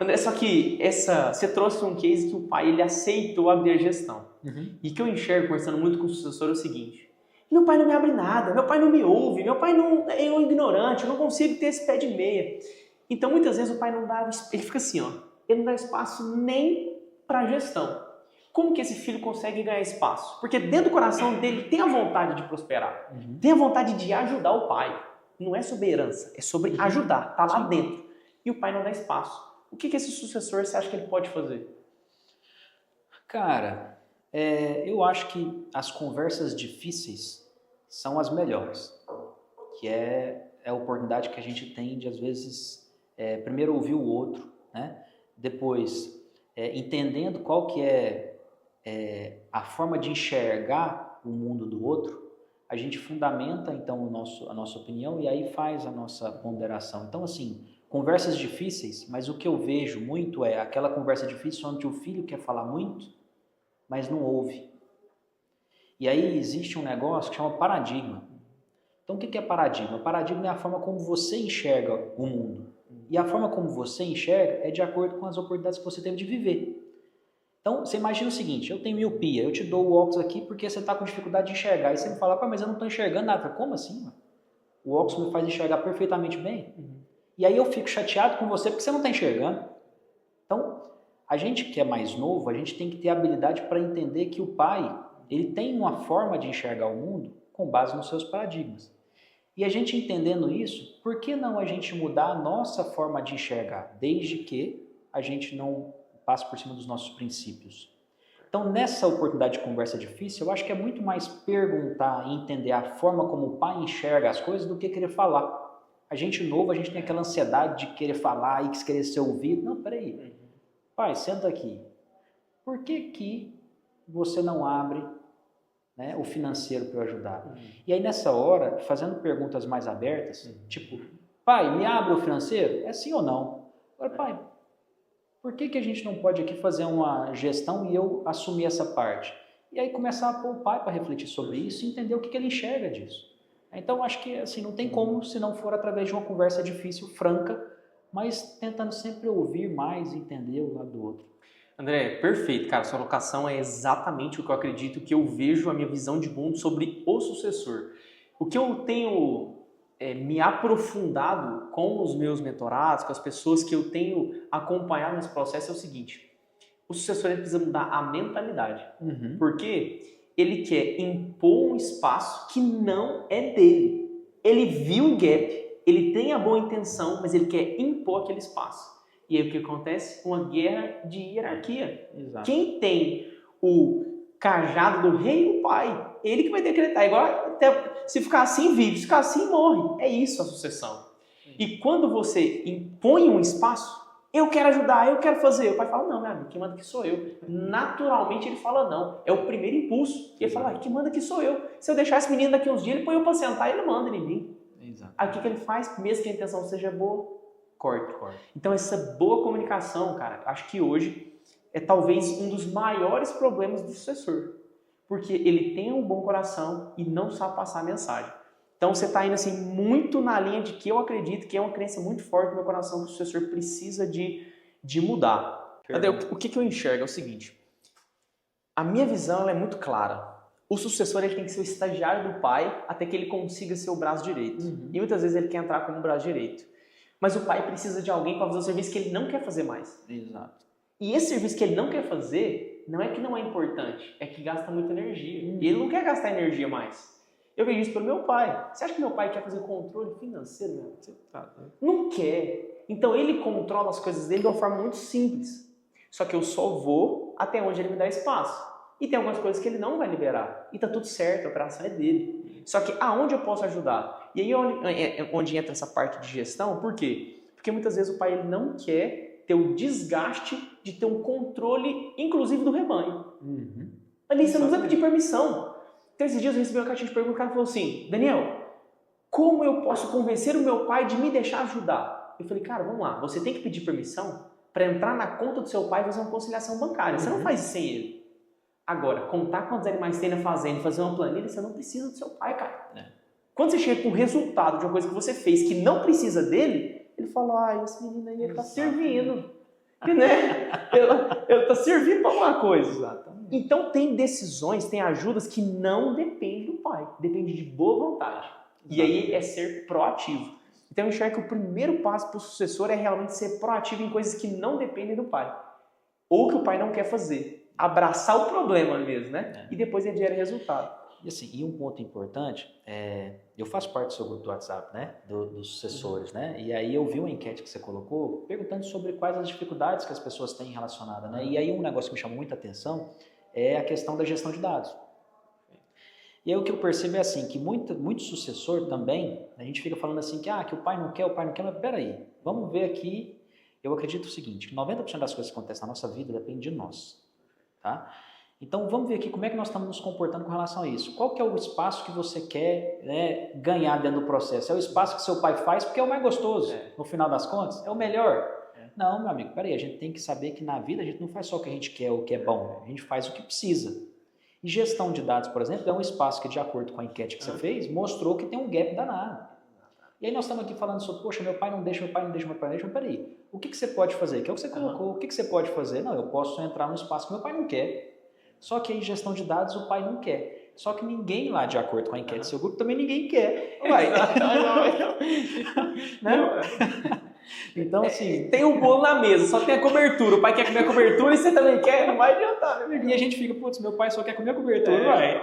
André, só que você trouxe um case que o pai ele aceitou abrir a gestão. E que eu enxergo, conversando muito com o sucessor, é o seguinte: meu pai não me abre nada, meu pai não me ouve, meu pai não é um ignorante, eu não consigo ter esse pé de meia. Então, muitas vezes o pai não dá, ele fica assim, ó, ele não dá espaço nem para a gestão. Como que esse filho consegue ganhar espaço? Porque dentro do coração dele tem a vontade de prosperar, tem a vontade de ajudar o pai. Não é sobre herança, é sobre ajudar, tá lá dentro. E o pai não dá espaço. O que esse sucessor você acha que ele pode fazer? Cara, eu acho que as conversas difíceis são as melhores. Que é a oportunidade que a gente tem de, às vezes, primeiro ouvir o outro, né? Depois, entendendo qual que é a forma de enxergar o mundo do outro, a gente fundamenta, então, a nossa opinião e aí faz a nossa ponderação. Então, assim, conversas difíceis, mas o que eu vejo muito é aquela conversa difícil onde o filho quer falar muito, mas não ouve. E aí existe um negócio que chama paradigma. Então, o que é paradigma? Paradigma é a forma como você enxerga o mundo. E a forma como você enxerga é de acordo com as oportunidades que você teve de viver. Então, você imagina o seguinte: eu tenho miopia, eu te dou o óculos aqui porque você está com dificuldade de enxergar. E você me fala, mas eu não estou enxergando nada. Como assim, mano? O óculos me faz enxergar perfeitamente bem. E aí eu fico chateado com você porque você não está enxergando. Então, a gente que é mais novo, a gente tem que ter habilidade para entender que o pai, ele tem uma forma de enxergar o mundo com base nos seus paradigmas. E a gente entendendo isso, por que não a gente mudar a nossa forma de enxergar, desde que a gente não passe por cima dos nossos princípios? Então, nessa oportunidade de conversa difícil, eu acho que é muito mais perguntar e entender a forma como o pai enxerga as coisas do que querer falar. A gente novo, a gente tem aquela ansiedade de querer falar e de querer ser ouvido. Não, peraí. Pai, senta aqui. Por que você não abre, né, o financeiro para eu ajudar? E aí, nessa hora, fazendo perguntas mais abertas, tipo, pai, me abre o financeiro? É sim ou não? Agora, pai, por que a gente não pode aqui fazer uma gestão e eu assumir essa parte? E aí começar a pôr o pai para refletir sobre isso e entender o que ele enxerga disso. Então, acho que assim, não tem como se não for através de uma conversa difícil, franca, mas tentando sempre ouvir mais e entender o lado do outro. André, perfeito, cara. Sua locação é exatamente o que eu acredito, que eu vejo a minha visão de mundo sobre o sucessor. O que eu tenho me aprofundado com os meus mentorados, com as pessoas que eu tenho acompanhado nesse processo é o seguinte: o sucessor ele precisa mudar a mentalidade. Porque ele quer impor um espaço que não é dele. Ele viu o gap, ele tem a boa intenção, mas ele quer impor aquele espaço. E aí o que acontece? Uma guerra de hierarquia. Exato. Quem tem o cajado do rei é o pai. Ele que vai decretar. Igual até, se ficar assim, vive. Se ficar assim, morre. É isso a sucessão. E quando você impõe um espaço, eu quero ajudar, eu quero fazer. O pai fala, não, meu amigo, quem manda aqui sou eu. Naturalmente ele fala não. É o primeiro impulso. E ele fala, quem manda aqui sou eu. Se eu deixar esse menino daqui uns dias, ele põe eu pra sentar e ele manda em mim. Exato. Aí o que ele faz? Mesmo que a intenção seja boa, corta. Então essa boa comunicação, cara, acho que hoje é talvez um dos maiores problemas do sucessor. Porque ele tem um bom coração e não sabe passar a mensagem. Então você está indo assim muito na linha de que eu acredito que é uma crença muito forte no meu coração que o sucessor precisa de mudar. André, o que eu enxergo é o seguinte: a minha visão ela é muito clara. O sucessor ele tem que ser o estagiário do pai até que ele consiga ser o braço direito. E muitas vezes ele quer entrar como braço direito. Mas o pai precisa de alguém para fazer o serviço que ele não quer fazer mais. Exato. E esse serviço que ele não quer fazer não é que não é importante, é que gasta muita energia. E ele não quer gastar energia mais. Eu vejo isso pelo meu pai. Você acha que meu pai quer fazer controle financeiro? Meu? Não quer. Então ele controla as coisas dele de uma forma muito simples. Só que eu só vou até onde ele me dá espaço. E tem algumas coisas que ele não vai liberar. E tá tudo certo, a operação é dele. Só que aonde eu posso ajudar? E aí onde entra essa parte de gestão, por quê? Porque muitas vezes o pai ele não quer ter o desgaste de ter um controle, inclusive do rebanho. Ali você não precisa pedir permissão. Então, esses dias eu recebi uma caixinha de perguntas, o cara falou assim, Daniel, como eu posso convencer o meu pai de me deixar ajudar? Eu falei, cara, vamos lá, você tem que pedir permissão para entrar na conta do seu pai e fazer uma conciliação bancária. Você não faz isso sem ele. Agora, contar quantos animais tem na fazenda e fazer uma planilha, você não precisa do seu pai, cara. Quando você chega com o resultado de uma coisa que você fez que não precisa dele, ele fala, esse menino aí ele tá servindo. Né? Eu tô servindo para alguma coisa. Exatamente. Então tem decisões, tem ajudas que não dependem do pai, depende de boa vontade. E aí é ser proativo. Então eu enxergo que o primeiro passo para o sucessor é realmente ser proativo em coisas que não dependem do pai. Ou que o pai não quer fazer. Abraçar o problema mesmo, né? E depois ele gera resultado. E assim, e um ponto importante, eu faço parte do seu grupo do WhatsApp, né? Dos sucessores, né? E aí eu vi uma enquete que você colocou perguntando sobre quais as dificuldades que as pessoas têm relacionadas, né? E aí um negócio que me chamou muita atenção é a questão da gestão de dados. E aí o que eu percebo é assim, que muito sucessor também, a gente fica falando assim que o pai não quer, mas peraí, vamos ver aqui, eu acredito o seguinte, que 90% das coisas que acontecem na nossa vida depende de nós, tá? Então vamos ver aqui como é que nós estamos nos comportando com relação a isso. Qual que é o espaço que você quer, né, ganhar dentro do processo? É o espaço que seu pai faz porque é o mais gostoso, no final das contas? É o melhor? Não, meu amigo, peraí, a gente tem que saber que na vida a gente não faz só o que a gente quer, o que é bom, a gente faz o que precisa. E gestão de dados, por exemplo, é um espaço que, de acordo com a enquete que você fez, mostrou que tem um gap danado. E aí nós estamos aqui falando sobre, poxa, meu pai não deixa, mas peraí, o que você pode fazer? Que é o que você colocou, o que você pode fazer? Não, eu posso entrar num espaço que meu pai não quer. Só que aí gestão de dados o pai não quer. Só que ninguém lá, de acordo com a enquete do seu grupo, também ninguém quer. Uai. Né? Então, assim... Tem um bolo na mesa, só tem a cobertura. O pai quer comer a cobertura e você também quer, não vai adiantar. Né? E a gente fica, putz, meu pai só quer comer a cobertura, vai.